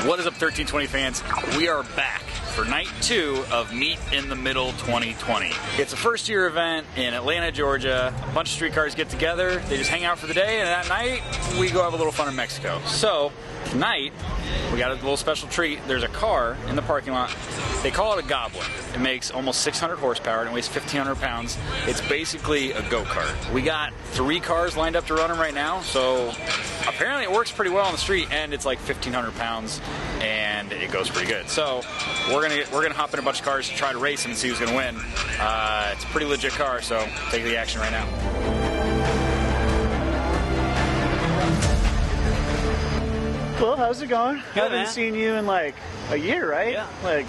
What is up, 1320 fans? We are back for night 2 of Meet in the Middle 2020. It's a first-year event in Atlanta, Georgia. A bunch of street cars get together, they just hang out for the day, and that night, we go have a little fun in Mexico. So, tonight, we got a little special treat. There's a car in the parking lot. They call it a Goblin. It makes almost 600 horsepower and it weighs 1,500 pounds. It's basically a go-kart. We got 3 cars lined up to run them right now, so apparently it works pretty well on the street, and it's like 1,500 pounds, and it goes pretty good. So we're gonna hop in a bunch of cars to try to race them and see who's gonna win. It's a pretty legit car, so take the action right now. Well, how's it going? Good, I haven't man. seen you in like a year, right? Yeah. Like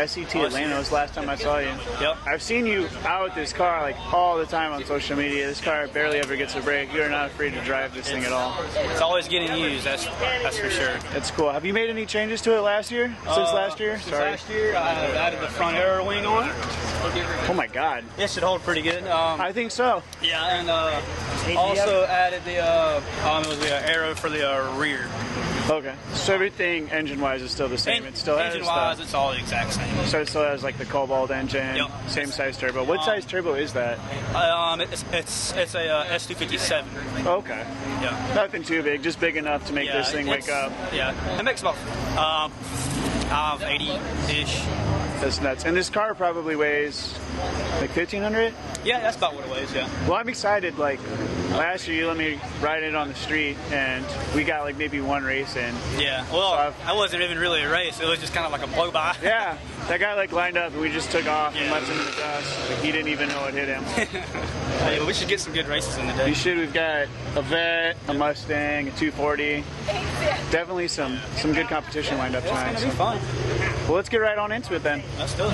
SET Atlanta was the last time I saw you. Yep. I've seen you out with this car like all the time on social media. This car barely ever gets a break. You're not afraid to drive this thing at all. It's always getting used, that's for sure. That's cool. Have you made any changes to it last year? Since last year? Since last year, I added the front aero wing on it. Oh my God. It should hold pretty good. I think so. Yeah, and also added the it was the arrow for the rear. Okay. So everything engine-wise is still the same. It still has engine-wise, it's all the exact same. So it still has like the Cobalt engine, Yep. same size turbo. What size turbo is that? It's a S257. Okay. Yeah. Nothing too big, just big enough to make this thing wake up. Yeah, it makes about 80-ish. That's nuts. And this car probably weighs like 1,500? Yeah, that's about what it weighs, yeah. Well, I'm excited. Like, last year you let me ride it on the street, and we got like maybe one race in. Yeah, well, So I wasn't even really a race. It was just kind of like a blow-by. Yeah, that guy like lined up, and we just took off and left him in the dust. Like, he didn't even know it hit him. Hey, we should get some good races in the day. We should. We've got a Vet, a Mustang, a 240. Definitely some good competition lined up tonight. It's gonna be fun. Well, let's get right on into it then. Let's do it.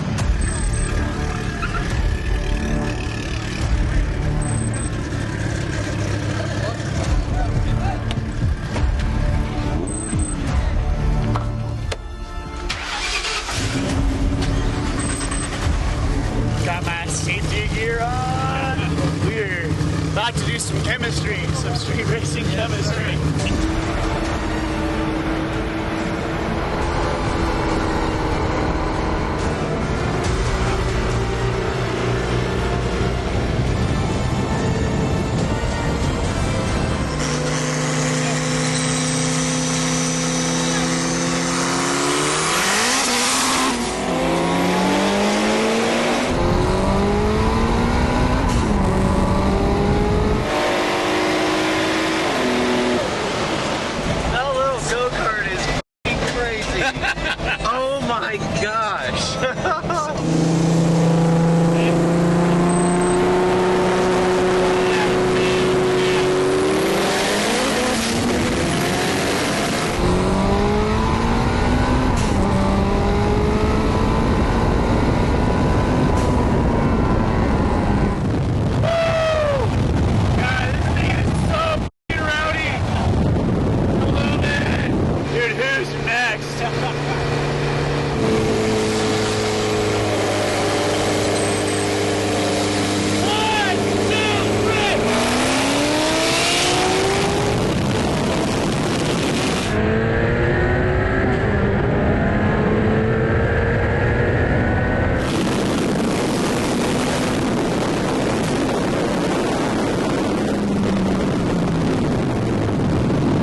Got my safety gear on. We're about to do some chemistry, some street racing chemistry. That little go-kart is f***ing crazy. Oh my gosh. God, this thing is so f***ing rowdy. I love it. Dude, who's next? One, two, three.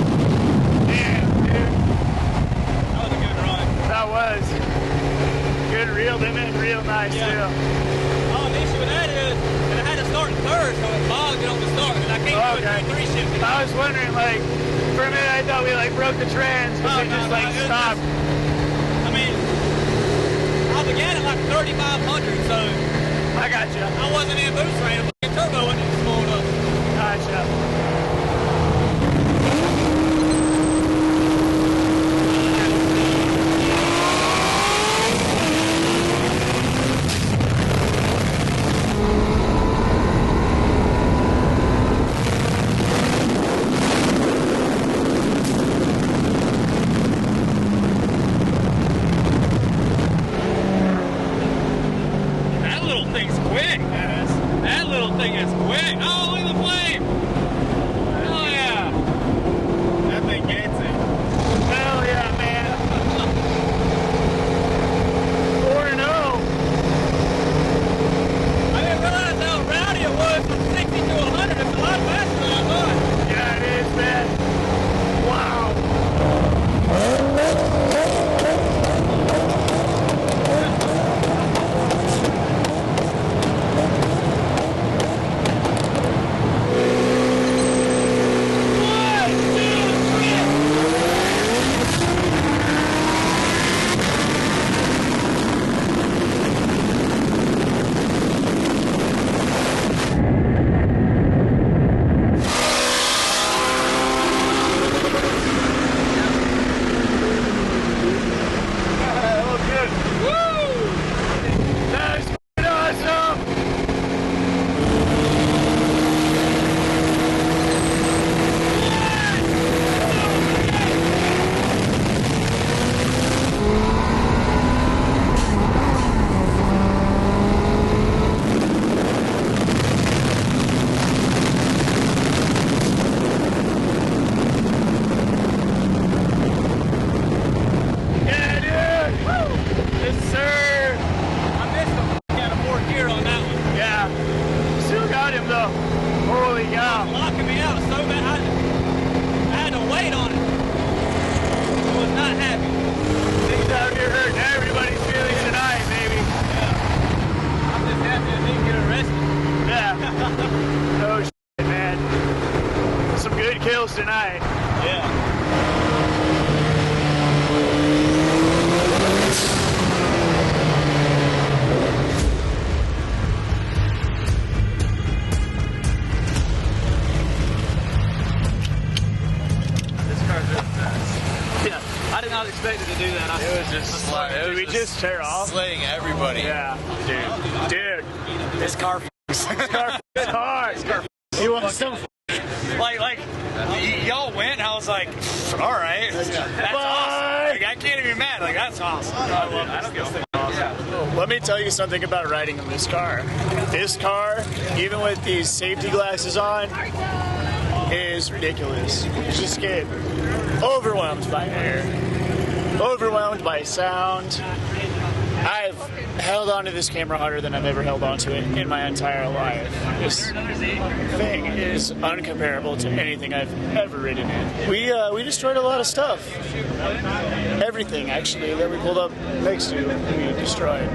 Damn, dude. That was a good run. That was good. Reeled him in real nice Yeah. too. Oh, the issue with that is that I had to start in third, so it bogged it on the start, and I can't do Okay. it 3 shifting. I was wondering, like, for a minute I thought we like broke the trans because Oh, they no, just no, like it was stopped. I mean, I began at like 3,500, so I got you. I wasn't in boost range. The turbo wasn't even pulled up. Gotcha. That little thing's quick. That little thing is quick. Oh, look at the flame. It was just did we just tear off? Slaying everybody. Yeah, dude. This car. This car is hard. You want some? Like, y'all went, and I was like, all right, that's awesome. Like, I can't even be mad. Like, that's awesome. I love this. I don't give a fuck. Let me tell you something about riding in this car. This car, even with these safety glasses on, is ridiculous. You just get overwhelmed by air, overwhelmed by sound. I've held onto this camera harder than I've ever held onto it in my entire life. This thing is uncomparable to anything I've ever ridden in. We destroyed a lot of stuff. Everything, actually, that we pulled up next to, we destroyed.